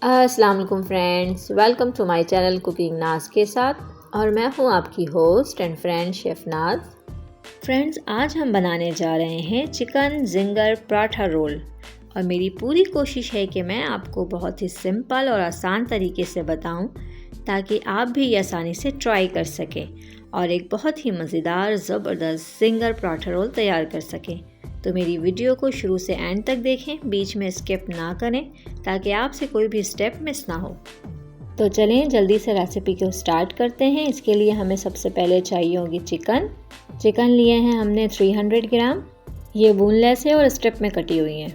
अस्सलाम वालेकुम friends, welcome to my channel cooking Naaz के साथ और मैं हूं आपकी host and friend chef Naaz. Friends, आज हम बनाने जा रहे हैं चिकन जिंगर पराठा रोल और मेरी पूरी कोशिश है कि मैं आपको बहुत ही सिंपल और आसान तरीके से बताऊं ताकि आप भी आसानी से ट्राई कर सकें और एक बहुत ही मज़ेदार ज़बरदस्त जिंगर पराठा रोल तैयार कर सकें। तो मेरी वीडियो को शुरू से एंड तक देखें, बीच में स्किप ना करें ताकि आपसे कोई भी स्टेप मिस ना हो। तो चलें जल्दी से रेसिपी को स्टार्ट करते हैं। इसके लिए हमें सबसे पहले चाहिए होगी चिकन लिए हैं हमने 300 ग्राम। ये बोनलेस है और स्ट्रिप में कटी हुई हैं।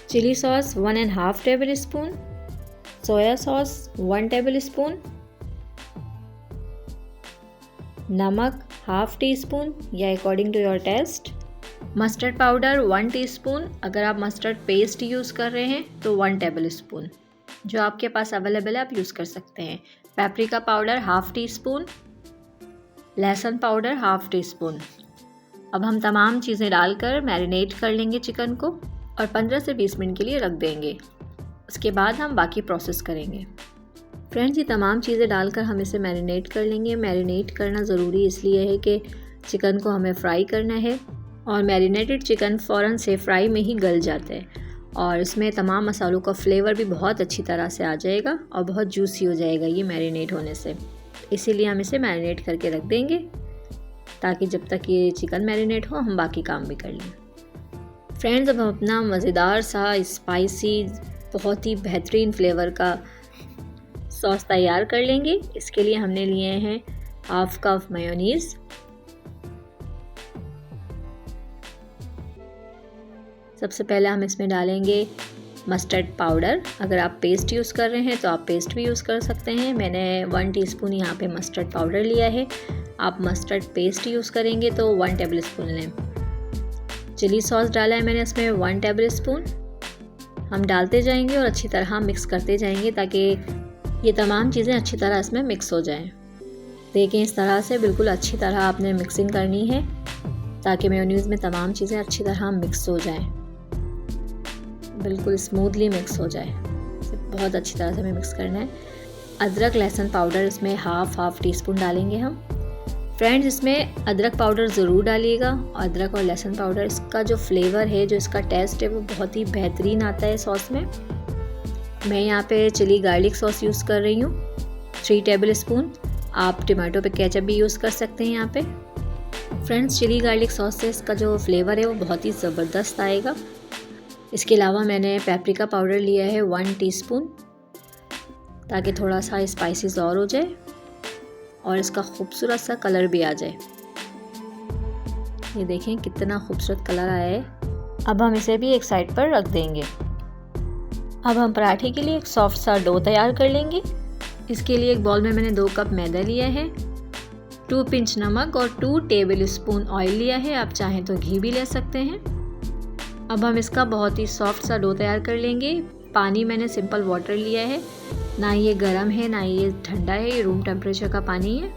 Chili sauce 1.5 tablespoon, soya sauce 1 tablespoon, नमक 1/2 टीस्पून या according to your taste, mustard powder 1 teaspoon. अगर आप मस्टर्ड पेस्ट यूज़ कर रहे हैं तो 1 टेबल स्पून, जो आपके पास अवेलेबल है आप यूज़ कर सकते हैं। पेपरिका पाउडर 1/2 टीस्पून, लहसुन पाउडर 1/2 टीस्पून। अब हम तमाम चीज़ें डालकर मैरिनेट कर लेंगे चिकन को और 15 से 20 मिनट के लिए रख देंगे। उसके बाद हम बाकी प्रोसेस करेंगे। फ्रेंड्स, ये तमाम चीज़ें डालकर हम इसे मैरिनेट कर लेंगे। मैरिनेट करना ज़रूरी इसलिए है कि चिकन को हमें फ्राई करना है और मैरिनेटेड चिकन फ़ौरन से फ्राई में ही गल जाता है और इसमें तमाम मसालों का फ्लेवर भी बहुत अच्छी तरह से आ जाएगा और बहुत जूसी हो जाएगा ये मैरिनेट होने से। इसीलिए हम इसे मैरिनेट करके रख देंगे ताकि जब तक ये चिकन मैरिनेट हो हम बाकी काम भी कर लें। फ्रेंड्स, अब हम अपना मज़ेदार सा स्पाइसी बहुत ही बेहतरीन फ्लेवर का सॉस तैयार कर लेंगे। इसके लिए हमने लिए हैं 1/2 कप मेयोनीज़, सबसे पहले हम इसमें डालेंगे मस्टर्ड पाउडर। अगर आप पेस्ट यूज़ कर रहे हैं तो आप पेस्ट भी यूज़ कर सकते हैं। मैंने 1 टीस्पून यहाँ पे मस्टर्ड पाउडर लिया है। आप मस्टर्ड पेस्ट यूज़ करेंगे तो 1 टेबल स्पून लें। चिली सॉस डाला है मैंने इसमें 1 टेबल स्पून। हम डालते जाएंगे और अच्छी तरह मिक्स करते जाएंगे ताकि ये तमाम चीज़ें अच्छी तरह इसमें मिक्स हो जाएँ। देखिए, इस तरह से बिल्कुल अच्छी तरह आपने मिक्सिंग करनी है ताकि मेयोनीज़ में तमाम चीज़ें अच्छी तरह मिक्स हो जाएँ, बिल्कुल स्मूथली मिक्स हो जाए। इसे बहुत अच्छी तरह से हमें मिक्स करना है। अदरक लहसुन पाउडर इसमें हाफ टीस्पून डालेंगे हम। फ्रेंड्स, इसमें अदरक पाउडर ज़रूर डालिएगा। अदरक और लहसुन पाउडर, इसका जो फ्लेवर है, जो इसका टेस्ट है, वो बहुत ही बेहतरीन आता है सॉस में। मैं यहाँ पे चिली गार्लिक सॉस यूज़ कर रही हूँ 3 टेबल स्पून। आप टमाटो पे केचप भी यूज़ कर सकते हैं यहाँ पे। फ्रेंड्स, चिली गार्लिक सॉस से इसका जो फ्लेवर है वो बहुत ही ज़बरदस्त आएगा। इसके अलावा मैंने पेपरिका पाउडर लिया है 1 टीस्पून ताकि थोड़ा सा स्पाइसेस और हो जाए और इसका खूबसूरत सा कलर भी आ जाए। ये देखें कितना खूबसूरत कलर आया है। अब हम इसे भी एक साइड पर रख देंगे। अब हम पराठे के लिए एक सॉफ्ट सा डो तैयार कर लेंगे। इसके लिए एक बाउल में मैंने 2 कप मैदा लिया है, 2 पिंच नमक और 2 टेबल स्पून ऑयल लिया है। आप चाहें तो घी भी ले सकते हैं। अब हम इसका बहुत ही सॉफ्ट सा डो तैयार कर लेंगे। पानी मैंने सिंपल वाटर लिया है, ना ये गर्म है ना ये ठंडा है, ये रूम टेम्परेचर का पानी है।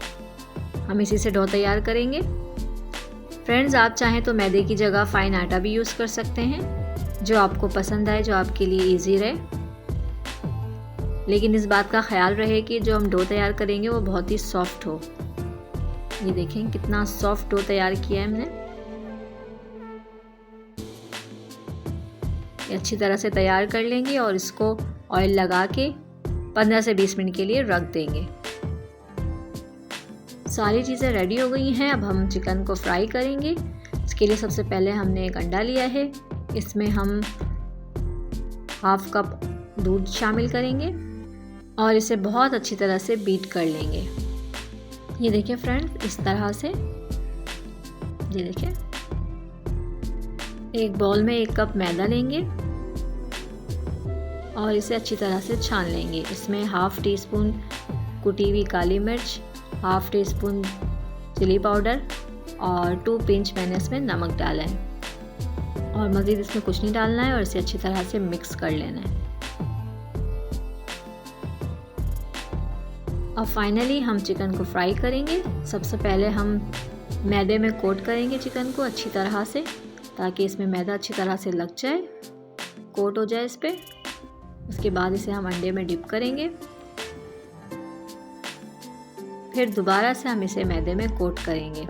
हम इसी से डो तैयार करेंगे। फ्रेंड्स, आप चाहें तो मैदे की जगह फाइन आटा भी यूज़ कर सकते हैं, जो आपको पसंद आए, जो आपके लिए ईजी रहे। लेकिन इस बात का ख्याल रहे कि जो हम डो तैयार करेंगे वो बहुत ही सॉफ्ट हो। ये देखें कितना सॉफ्ट डो तैयार किया है हमने। अच्छी तरह से तैयार कर लेंगे और इसको ऑयल लगा के 15 से 20 मिनट के लिए रख देंगे। सारी चीज़ें रेडी हो गई हैं। अब हम चिकन को फ्राई करेंगे। इसके लिए सबसे पहले हमने एक अंडा लिया है। इसमें हम 1/2 कप दूध शामिल करेंगे और इसे बहुत अच्छी तरह से बीट कर लेंगे। ये देखिए फ्रेंड्स, इस तरह से। ये देखिए, एक बाउल में 1 कप मैदा लेंगे और इसे अच्छी तरह से छान लेंगे। इसमें 1/2 टीस्पून कुटी हुई काली मिर्च, 1/2 टीस्पून चिली पाउडर और 2 पिंच मैंने इसमें नमक डाला है और मज़ीद इसमें कुछ नहीं डालना है और इसे अच्छी तरह से मिक्स कर लेना है। अब फाइनली हम चिकन को फ्राई करेंगे। सबसे पहले हम मैदे में कोट करेंगे चिकन को अच्छी तरह से ताकि इसमें मैदा अच्छी तरह से लग जाए, कोट हो जाए इस पर। उसके बाद इसे हम अंडे में डिप करेंगे। फिर दोबारा से हम इसे मैदे में कोट करेंगे।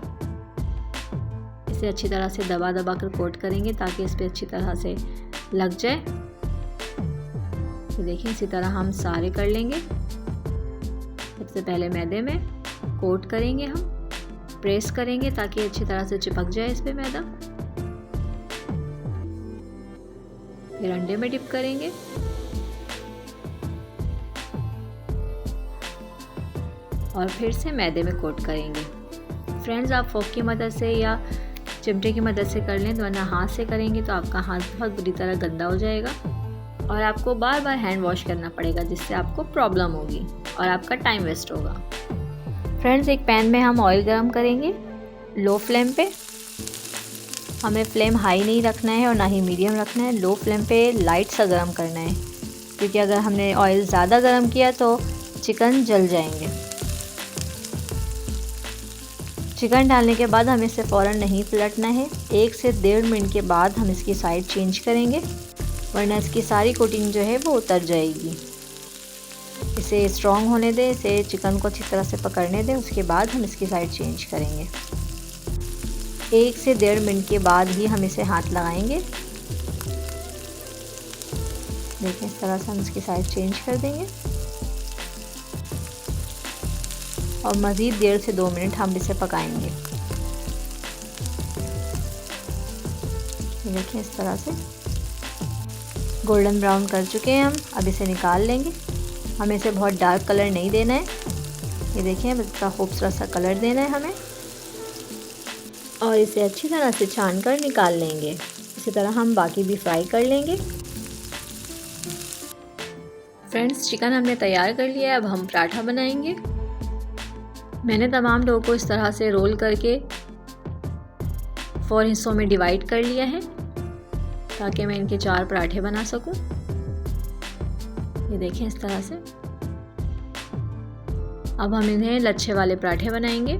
इसे अच्छी तरह से दबा दबा कर कोट करेंगे ताकि इस पे अच्छी तरह से लग जाए। तो देखिए इसी तरह हम सारे कर लेंगे। सबसे पहले मैदे में कोट करेंगे, हम प्रेस करेंगे ताकि अच्छी तरह से चिपक जाए इस पे मैदा। फिर अंडे में डिप करेंगे और फिर से मैदे में कोट करेंगे। फ्रेंड्स, आप फोक की मदद से या चिमटे की मदद से कर लें, तो वरना हाथ से करेंगे तो आपका हाथ बहुत बुरी तरह गंदा हो जाएगा और आपको बार बार हैंड वॉश करना पड़ेगा, जिससे आपको प्रॉब्लम होगी और आपका टाइम वेस्ट होगा। फ्रेंड्स, एक पैन में हम ऑयल गरम करेंगे लो फ्लेम पे। हमें फ्लेम हाई नहीं रखना है और ना ही मीडियम रखना है, लो फ्लेम पे लाइट सा गरम करना है, क्योंकि अगर हमने ऑयल ज़्यादा गरम किया तो चिकन जल जाएंगे। चिकन डालने के बाद हमें इसे फ़ौरन नहीं पलटना है। 1 से 1.5 मिनट के बाद हम इसकी साइड चेंज करेंगे, वरना इसकी सारी कोटिंग जो है वो उतर जाएगी। इसे स्ट्रॉन्ग होने दें, इसे चिकन को अच्छी तरह से पकड़ने दें, उसके बाद हम इसकी साइड चेंज करेंगे। 1 से 1.5 मिनट के बाद ही हम इसे हाथ लगाएंगे। देखें इस तरह से हम इसकी साइड चेंज कर देंगे और मज़ीद 1.5 से 2 मिनट हम इसे पकाएंगे। ये देखिए इस तरह से गोल्डन ब्राउन कर चुके हैं हम। अब इसे निकाल लेंगे। हमें इसे बहुत डार्क कलर नहीं देना है, ये देखिए इसका खूबसूरत सा कलर देना है हमें, और इसे अच्छी तरह से छान कर निकाल लेंगे। इसी तरह हम बाकी भी फ्राई कर लेंगे। फ्रेंड्स, चिकन हमने तैयार कर लिया है, अब हम पराठा बनाएंगे। मैंने तमाम डो को इस तरह से रोल करके 4 हिस्सों में डिवाइड कर लिया है ताकि मैं इनके 4 पराठे बना सकूं। ये देखें इस तरह से। अब हम इन्हें लच्छे वाले पराठे बनाएंगे।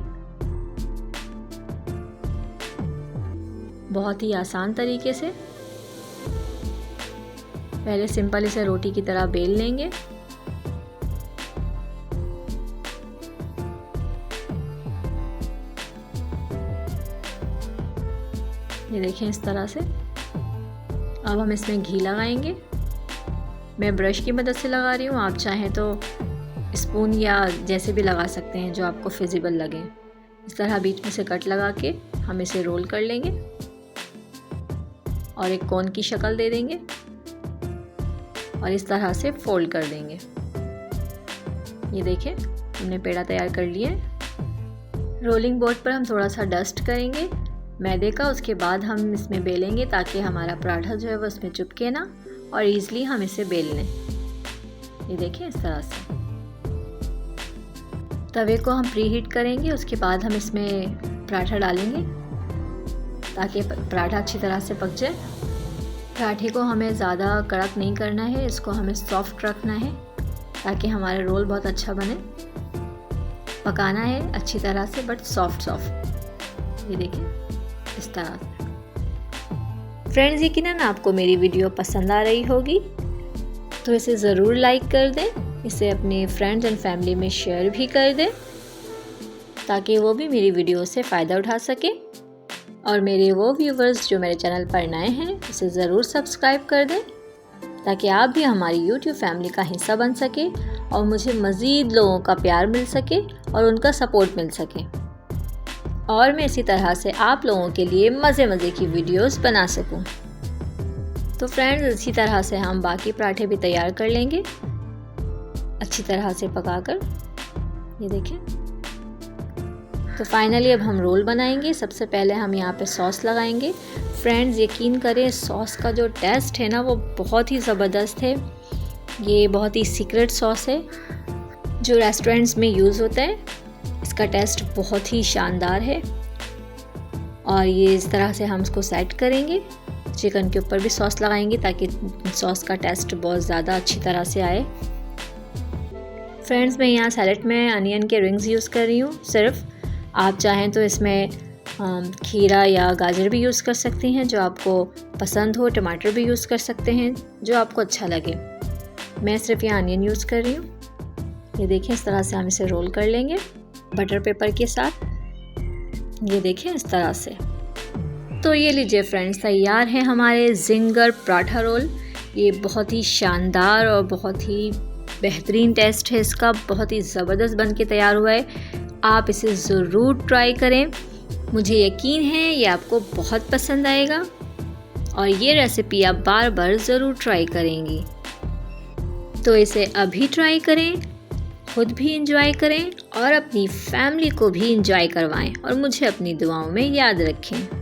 बहुत ही आसान तरीके से। पहले सिंपल इसे रोटी की तरह बेल लेंगे। ये देखें इस तरह से। अब हम इसमें घी लगाएंगे। मैं ब्रश की मदद से लगा रही हूँ, आप चाहें तो स्पून या जैसे भी लगा सकते हैं जो आपको फिजिबल लगे। इस तरह बीच में से कट लगा के हम इसे रोल कर लेंगे और एक कोन की शक्ल दे देंगे और इस तरह से फोल्ड कर देंगे। ये देखें हमने पेड़ा तैयार कर लिया है। रोलिंग बोर्ड पर हम थोड़ा सा डस्ट करेंगे मैदे का, उसके बाद हम इसमें बेलेंगे ताकि हमारा पराठा जो है वो इसमें चिपके ना और ईज़िली हम इसे बेल लें। ये देखिए इस तरह से। तवे को हम प्री हीट करेंगे, उसके बाद हम इसमें पराठा डालेंगे ताकि पराठा अच्छी तरह से पक जाए। पराठे को हमें ज़्यादा कड़क नहीं करना है, इसको हमें सॉफ्ट रखना है ताकि हमारा रोल बहुत अच्छा बने। पकाना है अच्छी तरह से बट सॉफ्ट। ये देखिए इस तरह से। फ्रेंड्स, यकीनन आपको मेरी वीडियो पसंद आ रही होगी तो इसे ज़रूर लाइक कर दें, इसे अपने फ्रेंड्स एंड फैमिली में शेयर भी कर दें ताकि वो भी मेरी वीडियो से फ़ायदा उठा सके। और मेरे वो व्यूवर्स जो मेरे चैनल पर नए हैं उसे ज़रूर सब्सक्राइब कर दें ताकि आप भी हमारी YouTube फैमिली का हिस्सा बन सके और मुझे मज़ीद लोगों का प्यार मिल सके और उनका सपोर्ट मिल सके और मैं इसी तरह से आप लोगों के लिए मज़े की वीडियोस बना सकूं। तो फ्रेंड्स, इसी तरह से हम बाकी पराठे भी तैयार कर लेंगे अच्छी तरह से पकाकर। ये देखें। तो फाइनली अब हम रोल बनाएंगे। सबसे पहले हम यहाँ पे सॉस लगाएंगे। फ्रेंड्स, यकीन करें सॉस का जो टेस्ट है ना वो बहुत ही ज़बरदस्त है। ये बहुत ही सीक्रेट सॉस है जो रेस्टोरेंट्स में यूज़ होता है। इसका टेस्ट बहुत ही शानदार है और ये इस तरह से हम इसको सेट करेंगे। चिकन के ऊपर भी सॉस लगाएंगे ताकि सॉस का टेस्ट बहुत ज़्यादा अच्छी तरह से आए। फ्रेंड्स, मैं यहाँ सैलेड में अनियन के रिंग्स यूज़ कर रही हूँ सिर्फ। आप चाहें तो इसमें खीरा या गाजर भी यूज़ कर सकती हैं जो आपको पसंद हो। टमाटर भी यूज़ कर सकते हैं जो आपको अच्छा लगे। मैं सिर्फ यहाँ अनियन यूज़ कर रही हूँ। ये देखें, इस तरह से हम इसे रोल कर लेंगे बटर पेपर के साथ। ये देखें इस तरह से। तो ये लीजिए फ्रेंड्स, तैयार है हमारे ज़िंगर पराठा रोल। ये बहुत ही शानदार और बहुत ही बेहतरीन टेस्ट है इसका, बहुत ही ज़बरदस्त बन के तैयार हुआ है। आप इसे ज़रूर ट्राई करें, मुझे यकीन है ये आपको बहुत पसंद आएगा और ये रेसिपी आप बार बार ज़रूर ट्राई करेंगी। तो इसे अभी ट्राई करें, खुद भी इंजॉय करें और अपनी फैमिली को भी इंजॉय करवाएं और मुझे अपनी दुआओं में याद रखें।